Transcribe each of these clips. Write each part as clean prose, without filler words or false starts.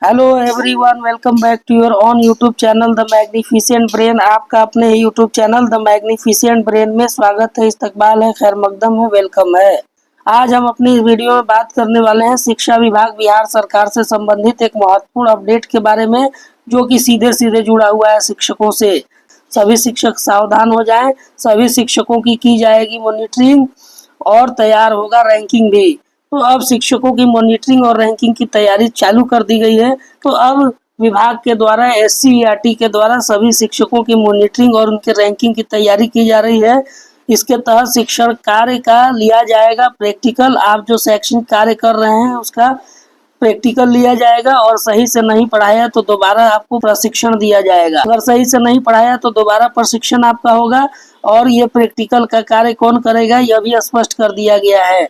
Hello everyone, welcome back to your own YouTube channel the magnificent brain. आपका अपने ही YouTube channel the magnificent brain में स्वागत है, इस्तकबाल है, खैर मकदम है, वेलकम है। आज हम अपनी इस वीडियो में बात करने वाले हैं शिक्षा विभाग बिहार सरकार से संबंधित एक महत्वपूर्ण अपडेट के बारे में, जो कि सीधे सीधे जुड़ा हुआ है शिक्षकों से। सभी शिक्षक सावधान हो जाएं, सभी शिक्षकों की जाएगी मॉनिटरिंग और तैयार होगा रैंकिंग भी। तो अब शिक्षकों की मॉनिटरिंग और रैंकिंग की तैयारी चालू कर दी गई है। तो अब विभाग के द्वारा SCERT के द्वारा सभी शिक्षकों की मॉनिटरिंग और उनके रैंकिंग की तैयारी की जा रही है। इसके तहत शिक्षण कार्य का लिया जाएगा प्रैक्टिकल। आप जो शैक्षणिक कार्य कर रहे हैं उसका प्रैक्टिकल लिया जाएगा, और सही से नहीं पढ़ाया तो दोबारा आपको प्रशिक्षण दिया जाएगा। अगर सही से नहीं पढ़ाया तो दोबारा प्रशिक्षण आपका होगा। और ये प्रैक्टिकल का कार्य कौन करेगा, यह भी स्पष्ट कर दिया गया है।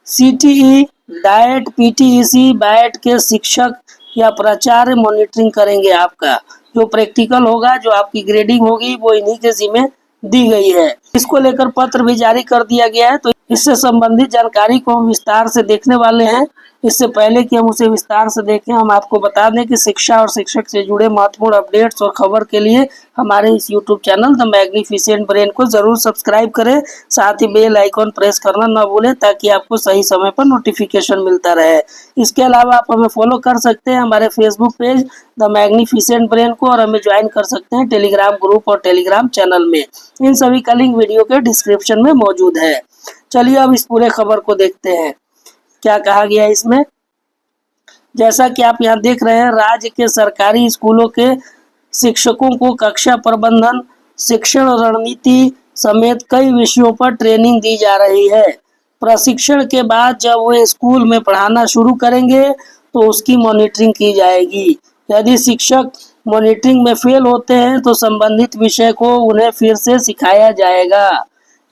CTE, डाइट, PTEC, बैट के शिक्षक या प्राचार्य मॉनिटरिंग करेंगे। आपका जो प्रैक्टिकल होगा, जो आपकी ग्रेडिंग होगी, वो इन्हीं के जिम्मे दी गई है। इसको लेकर पत्र भी जारी कर दिया गया है। तो इससे संबंधित जानकारी को हम विस्तार से देखने वाले हैं। इससे पहले कि हम उसे विस्तार से देखें, हम आपको बता दें कि शिक्षा और शिक्षक से जुड़े महत्वपूर्ण अपडेट्स और खबर के लिए हमारे इस YouTube channel the magnificent brain को जरूर सब्सक्राइब करें। साथ ही बेल आइकॉन प्रेस करना न भूलें, ताकि आपको सही समय पर नोटिफिकेशन मिलता रहे। इसके अलावा आप हमें फॉलो कर सकते हैं हमारे Facebook page the magnificent brain को, और हमें ज्वाइन कर सकते हैं टेलीग्राम ग्रुप और टेलीग्राम चैनल में। इन सभी का लिंक वीडियो के डिस्क्रिप्शन में मौजूद है। चलिए अब इस पूरे खबर को देखते हैं क्या कहा गया है इसमें। जैसा कि आप यहाँ देख रहे हैं, राज्य के सरकारी स्कूलों के शिक्षकों को कक्षा प्रबंधन, शिक्षण रणनीति समेत कई विषयों पर ट्रेनिंग दी जा रही है। प्रशिक्षण के बाद जब वे स्कूल में पढ़ाना शुरू करेंगे तो उसकी मॉनिटरिंग की जाएगी। यदि शिक्षक मॉनिटरिंग में फेल होते हैं तो संबंधित विषय को उन्हें फिर से सिखाया जाएगा।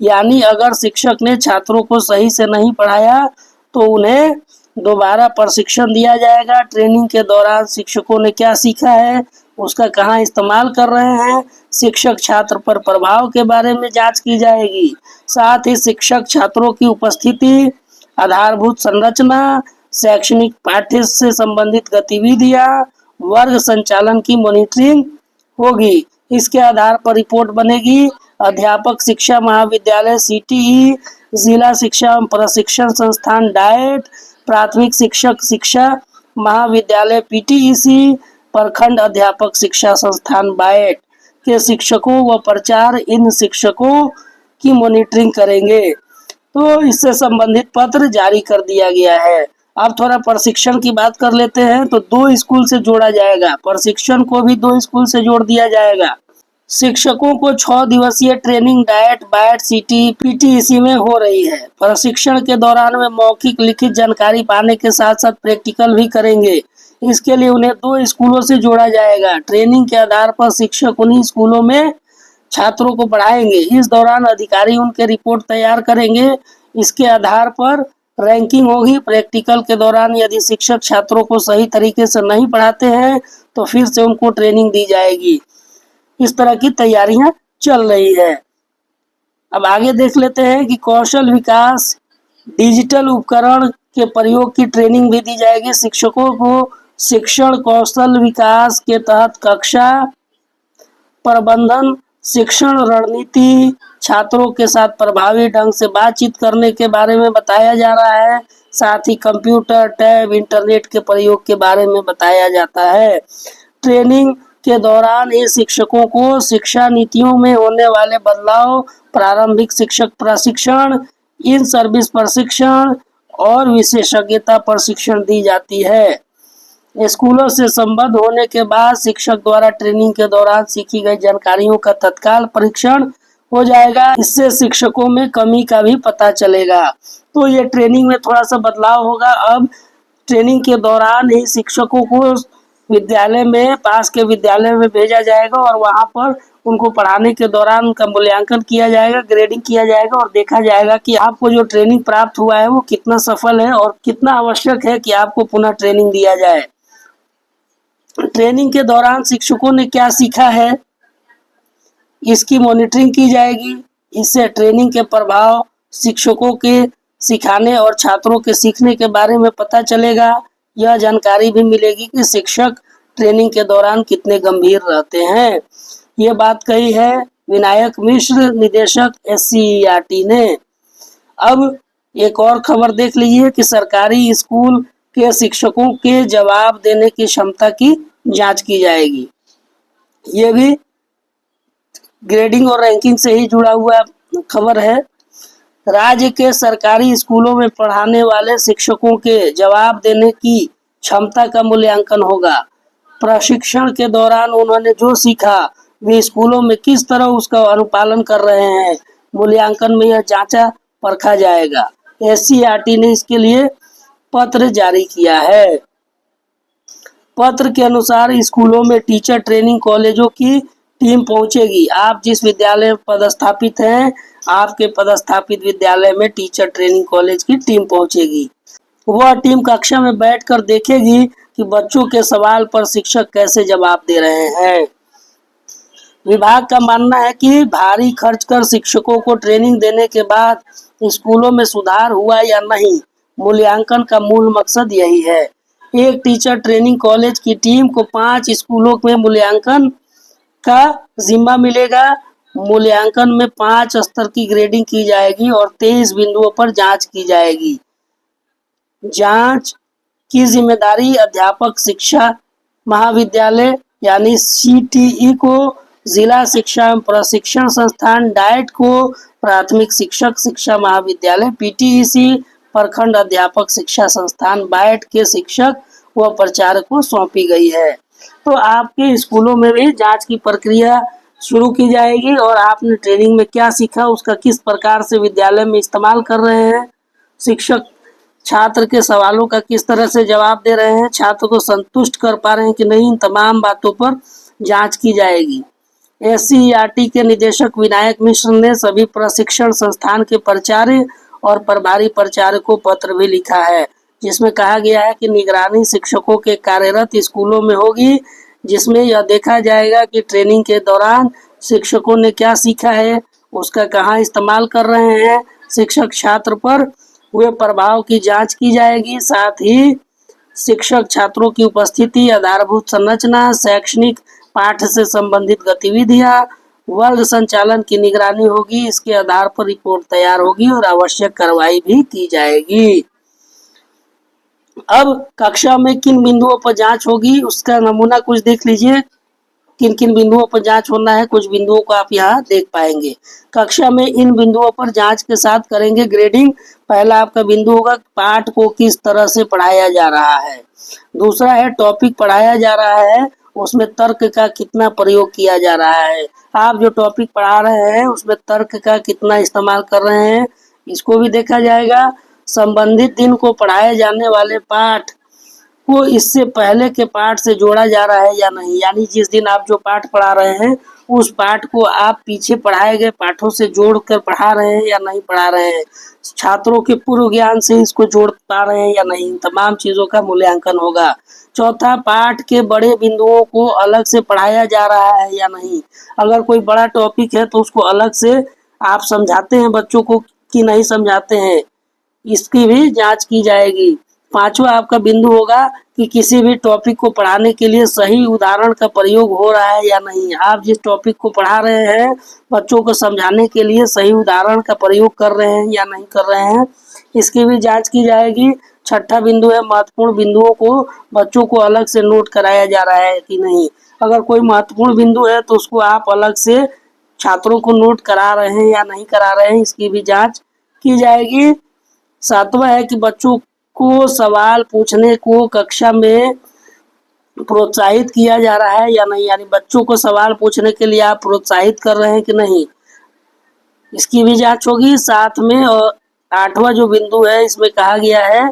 यानी अगर शिक्षक ने छात्रों को सही से नहीं पढ़ाया तो उन्हें दोबारा प्रशिक्षण दिया जाएगा। ट्रेनिंग के दौरान शिक्षकों ने क्या सीखा है, उसका कहाँ इस्तेमाल कर रहे हैं, शिक्षक छात्र पर प्रभाव के बारे में जांच की जाएगी। साथ ही शिक्षक छात्रों की उपस्थिति, आधारभूत संरचना, शैक्षणिक पाठ्य से संबंधित गतिविधियां, वर्ग संचालन की मॉनिटरिंग होगी। इसके आधार पर रिपोर्ट बनेगी। अध्यापक शिक्षा महाविद्यालय CTE, जिला शिक्षा एवं प्रशिक्षण संस्थान डाइट, प्राथमिक शिक्षक शिक्षा महाविद्यालय PTEC, प्रखंड अध्यापक शिक्षा संस्थान बैट के शिक्षकों व प्राचार्य इन शिक्षकों की मॉनिटरिंग करेंगे। तो इससे संबंधित पत्र जारी कर दिया गया है। अब थोड़ा प्रशिक्षण की बात कर लेते हैं। तो 2 स्कूल से जोड़ा जाएगा, प्रशिक्षण को भी 2 स्कूल से जोड़ दिया जाएगा। शिक्षकों को 6 दिवसीय training diet, bat, CTE, PTEC में हो रही है। प्रशिक्षण के दौरान वे मौखिक लिखित जानकारी पाने के साथ साथ प्रैक्टिकल भी करेंगे। इसके लिए उन्हें 2 स्कूलों से जोड़ा जाएगा। ट्रेनिंग के आधार पर शिक्षक उन्हीं स्कूलों में छात्रों को पढ़ाएंगे। इस दौरान अधिकारी उनके रिपोर्ट तैयार करेंगे। इसके आधार पर रैंकिंग होगी। प्रैक्टिकल के दौरान यदि शिक्षक छात्रों को सही तरीके से नहीं पढ़ाते हैं तो फिर से उनको ट्रेनिंग दी जाएगी। इस तरह की तैयारियां चल रही है। अब आगे देख लेते हैं कि कौशल विकास, डिजिटल उपकरण के प्रयोग की ट्रेनिंग भी दी जाएगी। शिक्षकों को शिक्षण कौशल विकास के तहत कक्षा प्रबंधन, शिक्षण रणनीति, छात्रों के साथ प्रभावी ढंग से बातचीत करने के बारे में बताया जा रहा है। साथ ही कंप्यूटर, टैब, इंटरनेट के प्रयोग के बारे में बताया जाता है। ट्रेनिंग के दौरान ये शिक्षकों को शिक्षा नीतियों में होने वाले बदलाव, प्रारंभिक शिक्षक प्रशिक्षण, इन सर्विस प्रशिक्षण और विशेषज्ञता प्रशिक्षण दी जाती है। स्कूलों से संबद्ध होने के बाद शिक्षक द्वारा ट्रेनिंग के दौरान सीखी गई जानकारियों का तत्काल परीक्षण हो जाएगा। इससे शिक्षकों में कमी का भी पता चलेगा। तो ये ट्रेनिंग में थोड़ा सा बदलाव होगा। अब ट्रेनिंग के दौरान ही शिक्षकों को विद्यालय में, पास के विद्यालय में भेजा जाएगा, और वहां पर उनको पढ़ाने के दौरान उनका मूल्यांकन किया जाएगा, ग्रेडिंग किया जाएगा, और देखा जाएगा कि आपको जो ट्रेनिंग प्राप्त हुआ है वो कितना सफल है और कितना आवश्यक है कि आपको पुनः ट्रेनिंग दिया जाए। ट्रेनिंग के दौरान शिक्षकों ने क्या सीखा है, इसकी मॉनिटरिंग की जाएगी। इससे ट्रेनिंग के प्रभाव, शिक्षकों के सिखाने और छात्रों के सीखने के बारे में पता चलेगा। यह जानकारी भी मिलेगी कि शिक्षक ट्रेनिंग के दौरान कितने गंभीर रहते हैं। ये बात कही है विनायक मिश्र, निदेशक SCERT ने। अब एक और खबर देख लीजिए कि सरकारी स्कूल के शिक्षकों के जवाब देने की क्षमता की जांच की जाएगी। ये भी ग्रेडिंग और रैंकिंग से ही जुड़ा हुआ खबर है। राज्य के सरकारी स्कूलों में पढ़ाने वाले शिक्षकों के जवाब देने की क्षमता का मूल्यांकन होगा। प्रशिक्षण के दौरान उन्होंने जो सीखा वे स्कूलों में किस तरह उसका अनुपालन कर रहे हैं, मूल्यांकन में यह जांचा परखा जाएगा। SCERT ने इसके लिए पत्र जारी किया है। पत्र के अनुसार स्कूलों में टीचर ट्रेनिंग कॉलेजों की टीम पहुंचेगी। आप जिस विद्यालय में पदस्थापित हैं, आपके पदस्थापित विद्यालय में टीचर ट्रेनिंग कॉलेज की टीम पहुंचेगी। वह टीम कक्षा में बैठकर देखेगी कि बच्चों के सवाल पर शिक्षक कैसे जवाब दे रहे हैं। विभाग का मानना है कि भारी खर्च कर शिक्षकों को ट्रेनिंग देने के बाद स्कूलों में सुधार हुआ या नहीं, मूल्यांकन का मूल मकसद यही है। एक टीचर ट्रेनिंग कॉलेज की टीम को 5 स्कूलों में मूल्यांकन का जिम्मा मिलेगा। मूल्यांकन में 5 स्तर की ग्रेडिंग की जाएगी और 23 बिंदुओं पर जांच की जाएगी। जांच की जिम्मेदारी अध्यापक शिक्षा महाविद्यालय यानी CTE को, जिला शिक्षा एवं प्रशिक्षण संस्थान डाइट को, प्राथमिक शिक्षक शिक्षा महाविद्यालय PTEC, प्रखंड अध्यापक शिक्षा संस्थान बाइट के शिक्षक व प्राचार्य को सौंपी गई है। तो आपके स्कूलों में भी जांच की प्रक्रिया शुरू की जाएगी और आपने ट्रेनिंग में क्या सीखा उसका किस प्रकार से विद्यालय में इस्तेमाल कर रहे हैं, शिक्षक छात्र के सवालों का किस तरह से जवाब दे रहे हैं, छात्र को संतुष्ट कर पा रहे हैं कि नहीं, इन तमाम बातों पर जांच की जाएगी। SCERT के निदेशक विनायक मिश्र ने सभी प्रशिक्षण संस्थान के प्राचार्य और प्रभारी प्राचार्य को पत्र भी लिखा है, जिसमें कहा गया है कि निगरानी शिक्षकों के कार्यरत स्कूलों में होगी, जिसमें यह देखा जाएगा कि ट्रेनिंग के दौरान शिक्षकों ने क्या सीखा है, उसका कहाँ इस्तेमाल कर रहे हैं। शिक्षक छात्र पर हुए प्रभाव की जांच की जाएगी। साथ ही शिक्षक छात्रों की उपस्थिति, आधारभूत संरचना, शैक्षणिक पाठ से संबंधित गतिविधियां, वर्ग संचालन की निगरानी होगी। इसके आधार पर रिपोर्ट तैयार होगी और आवश्यक कार्रवाई भी की जाएगी। अब कक्षा में किन बिंदुओं पर जांच होगी उसका नमूना कुछ देख लीजिए। किन किन बिंदुओं पर जांच होना है, कुछ बिंदुओं को आप यहाँ देख पाएंगे। कक्षा में इन बिंदुओं पर जांच के साथ करेंगे ग्रेडिंग। पहला आपका बिंदु होगा पाठ को किस तरह से पढ़ाया जा रहा है। दूसरा है टॉपिक पढ़ाया जा रहा है उसमें तर्क का कितना प्रयोग किया जा रहा है। आप जो टॉपिक पढ़ा रहे हैं उसमें तर्क का कितना इस्तेमाल कर रहे हैं, इसको भी देखा जाएगा। संबंधित दिन को पढ़ाए जाने वाले पाठ को इससे पहले के पाठ से जोड़ा जा रहा है या नहीं, यानी जिस दिन आप जो पाठ पढ़ा रहे हैं उस पाठ को आप पीछे पढ़ाए गए पाठों से जोड़कर पढ़ा रहे हैं या नहीं पढ़ा रहे हैं, छात्रों के पूर्व ज्ञान से इसको जोड़ पा रहे हैं या नहीं, तमाम चीज़ों का मूल्यांकन होगा। चौथा, पाठ के बड़े बिंदुओं को अलग से पढ़ाया जा रहा है या नहीं। अगर कोई बड़ा टॉपिक है तो उसको अलग से आप समझाते हैं बच्चों को कि नहीं समझाते हैं, इसकी भी जांच की जाएगी। पांचवा आपका बिंदु होगा कि किसी भी टॉपिक को पढ़ाने के लिए सही उदाहरण का प्रयोग हो रहा है या नहीं। आप जिस टॉपिक को पढ़ा रहे हैं बच्चों को समझाने के लिए सही उदाहरण का प्रयोग कर रहे हैं या नहीं कर रहे हैं, इसकी भी जांच की जाएगी। छठा बिंदु है महत्वपूर्ण बिंदुओं को बच्चों को अलग से नोट कराया जा रहा है कि नहीं। अगर कोई महत्वपूर्ण बिंदु है तो उसको आप अलग से छात्रों को नोट करा रहे हैं या नहीं करा रहे हैं, इसकी भी जांच की जाएगी। सातवां है कि बच्चों को सवाल पूछने को कक्षा में प्रोत्साहित किया जा रहा है या नहीं, यानी बच्चों को सवाल पूछने के लिए आप प्रोत्साहित कर रहे हैं कि नहीं, इसकी भी जांच होगी। साथ में और आठवां जो बिंदु है इसमें कहा गया है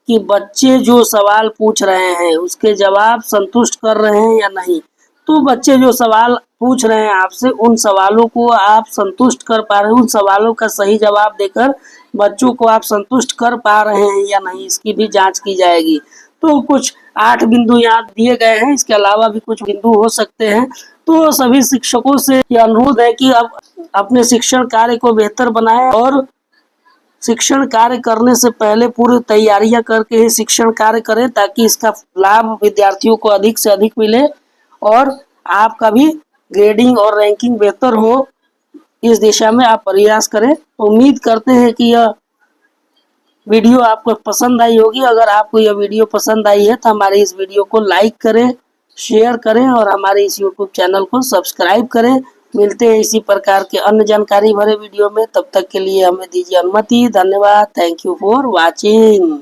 कि बच्चे जो सवाल पूछ रहे हैं उसके जवाब संतुष्ट कर रहे हैं या नहीं। तो बच्चे जो सवाल पूछ रहे हैं आपसे उन सवालों को आप संतुष्ट कर पा रहे हैं, उन सवालों का सही जवाब देकर बच्चों को आप संतुष्ट कर पा रहे हैं या नहीं, इसकी भी जांच की जाएगी। तो कुछ 8 बिंदु यहाँ दिए गए हैं, इसके अलावा भी कुछ बिंदु हो सकते हैं। तो सभी शिक्षकों से यह अनुरोध है कि अब अपने शिक्षण कार्य को बेहतर बनाएं और शिक्षण कार्य करने से पहले पूर्व तैयारियां करके ही शिक्षण कार्य करें, ताकि इसका लाभ विद्यार्थियों को अधिक से अधिक मिले और आपका भी ग्रेडिंग और रैंकिंग बेहतर हो। इस दिशा में आप प्रयास करें। उम्मीद करते हैं कि यह वीडियो आपको पसंद आई होगी। अगर आपको यह वीडियो पसंद आई है तो हमारे इस वीडियो को लाइक करें, शेयर करें और हमारे इस यूट्यूब चैनल को सब्सक्राइब करें। मिलते हैं इसी प्रकार के अन्य जानकारी भरे वीडियो में। तब तक के लिए हमें दीजिए अनुमति। धन्यवाद। Thank you for watching.